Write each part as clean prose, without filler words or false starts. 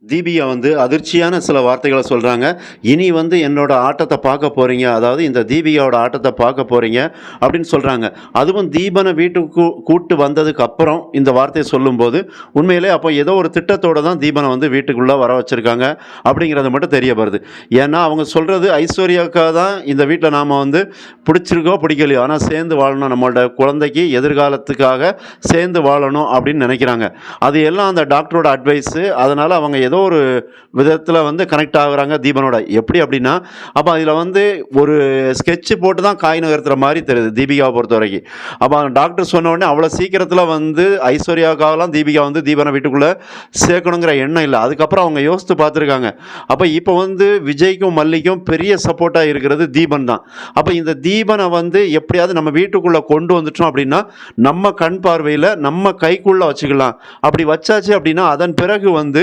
தீபிகா வந்து அதிர்ச்சியான சில வார்த்தைகள சொல்றாங்க. "இனி வந்து என்னோட ஆட்டத்த பார்க்க போறீங்க. அதாவது இந்த தீபிகாவோட ஆட்டத்த பார்க்க போறீங்க." அப்படின்னு சொல்றாங்க. அதுவும் தீபன வீட்டுக்கு கூட்டு வந்ததுக்கு அப்புறம் இந்த வார்த்தைய சொல்லும்போது, உண்மையிலே அப்போ ஏதோ ஒரு திட்டத்தோட தான் தீபன வந்து வீட்டுக்குள்ள வர வச்சிருக்காங்க, அப்படிங்கிறது மட்டும் தெரிய வருது. ஏன்னா, அவங்க சொல்றது ஐஸ்வர்யாவுக்காக தான் இந்த வீட்ல நாம வந்து பிடிச்சிருக்கோ, பிடிக்கலையோ, ஆனா சேர்ந்து வாழணும். நம்மளோட குழந்தைக்கு எதிர்காலத்துக்காக சேர்ந்து வாழணும் அப்படின்னு நெனைக்கிறாங்க. அது எல்லாம் அந்த டாக்டரோட அட்வைஸு. அதனால அவங்க ஏதோ ஒரு விதத்துல வந்து கனெக்ட் ஆகுறாங்க தீபனோட. எப்படி அப்படின்னா, அப்ப அதில வந்து ஒரு ஸ்கெட்ச் போட்டு தான் காய் நகர்த்துற மாரி தெரியுது, தீபிகாவ பொறுத்தவரைக்கும். அப்ப டாக்டர் சொன்ன உடனே அவ்வளோ சீக்கிரத்தில வந்து ஐஸ்வர்யாவுக்காகலாம் தீபிகா வந்து தீபன வீட்டுக்குள்ள சேர்க்கணுங்கிற எண்ணம் இல்ல. அதுக்கப்புறம் அவங்க யோசித்து பார்த்துருக்காங்க. அப்ப இப்ப வந்து விஜய்க்கும், மல்லிக்கும் பெரிய சப்போர்ட்டா இருக்கிறது தீபன் தான். அப்ப இந்த தீபன வந்து எப்படியாவது நம்ம வீட்டுக்குள்ள கொண்டு வந்துட்டோம் அப்படின்னா, நம்ம கண் பார்வையில நம்ம கைக்குள்ள வச்சுக்கலாம். அப்படி வச்சாச்சு அப்படின்னா, அதன் பிறகு வந்து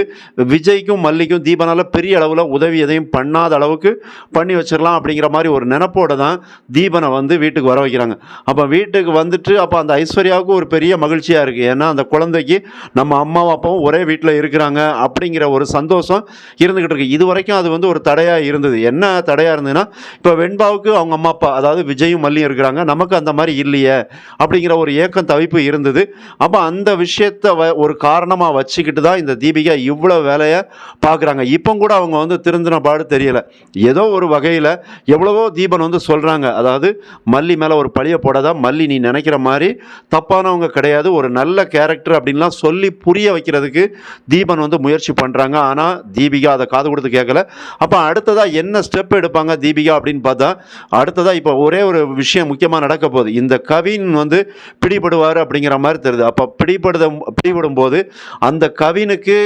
விஜய்க்கும், மல்லிக்கும் தீபனால பெரிய அளவுல உதவி எதையும் பண்ணாத அளவுக்கு பண்ணி வச்சிரலாம் அப்படிங்கிற மாரி ஒரு நெனப்போட தான் தீபன வந்து வீட்டுக்கு வர வைக்கிறாங்க. அப்ப வீட்டுக்கு வந்துட்டு அப்ப அந்த ஐஸ்வர்யாவுக்கு ஒரு பெரிய மகிழ்ச்சியா இருக்கு. ஏன்னா, அந்த குழந்தைக்கு நம்ம அம்மாவும், அப்பாவும் ஒரே வீட்ல இருக்கிறாங்க அப்படிங்கிற ஒரு சந்தோஷம் இருந்துகிட்டு இருக்கு. இதுவரைக்கும் அது வந்து ஒரு தடையா இருந்தது. என்ன தடையா இருந்ததுன்னா, இப்ப வெண்பாவுக்கு அவங்க அம்மா, அப்பா அதாவது விஜயும், மல்லியும் இருக்கிறாங்க. நமக்கு அந்த மாரி இல்லையே அப்படிங்கிற ஒரு ஏக்கம், தவிப்பு இருந்தது. அப்ப அந்த விஷயத்த ஒரு காரணமா வச்சுக்கிட்டு தான் இந்த தீபிகா இவ்வளவு வேலைய பார்க்குறாங்க. இப்போ கூட அவங்க வந்து திருந்தின பாடு தெரியல. ஏதோ ஒரு வகையில எவ்வளவோ தீபன் வந்து சொல்றாங்க. அதாவது மல்லி மேல ஒரு பழிய போடாத, மல்லி நீ நினைக்கிற மாரி தப்பானவங்க கிடையாது. ஒரு நல்ல கேரக்டர் அப்படின்லாம் சொல்லி புரிய வைக்கிறதுக்கு தீபன் வந்து முயற்சி பண்றாங்க. ஆனா தீபிகா அத காது கொடுத்து கேட்கல. அப்ப அடுத்ததா என்ன ஸ்டெப் எடுப்பாங்க தீபிகா அப்படின்னு பார்த்தா, அடுத்ததா இப்போ ஒரே ஒரு விஷயம் முக்கியமா நடக்க போகுது. இந்த கவின் வந்து பிடிபடுவாரு அப்படிங்கிற மாரி தெரியுது. அப்ப பிடிபடும்போது அந்த கவினுக்கு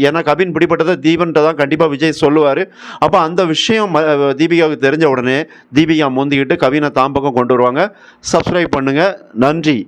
ஏன்னா கவின் பிடிபட்டதை தீபன்கிட்ட தான் கண்டிப்பா விஜய் சொல்லுவாரு. அப்ப அந்த விஷயம் தீபிகாவுக்கு தெரிஞ்ச உடனே தீபிகா முந்திக்கிட்டு கவினை தாம் பக்கம் கொண்டு வருவாங்க. சப்ஸ்கிரைப் பண்ணுங்க. நன்றி.